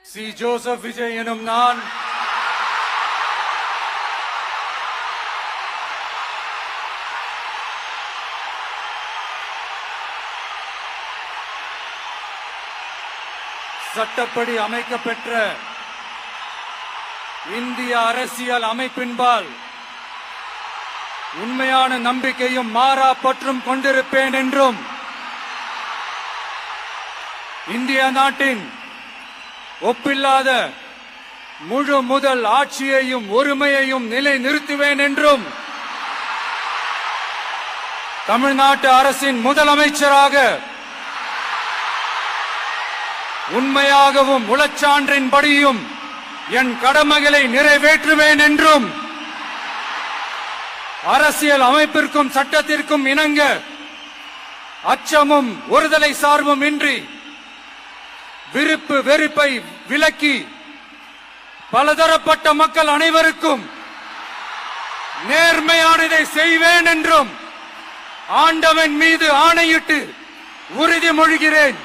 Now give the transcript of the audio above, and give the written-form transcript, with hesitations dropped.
C Joseph Vijay எனும் நான் சட்டப்படி அமைக்கப்பெற்ற இந்திய அரசியல் அமைப்பின்பால் உண்மையான நம்பிக்கையும் மாறா பற்றும் கொண்டிருப்பேன் என்றும் இந்திய நாட்டின் ஒப்பில்லாத முழு முதல் ஆட்சியையும் ஒருமையையும் நிலை நிறுத்துவேன் என்றும் தமிழ்நாட்டு அரசின் முதலமைச்சராக உண்மையாகவும் உளச்சான்றின்படியும் என் கடமைகளை நிறைவேற்றுவேன் என்றும் அரசியல் அமைப்பிற்கும் சட்டத்திற்கும் இணங்க அச்சமும் ஒருதலை சார்பும் இன்றி விருப்பு வெறுப்பை விலக்கி பலதரப்பட்ட மக்கள் அனைவருக்கும் நேர்மையானதை செய்வேன் என்றும் ஆண்டவன் மீது ஆணையிட்டு உறுதிமொழிகிறேன்.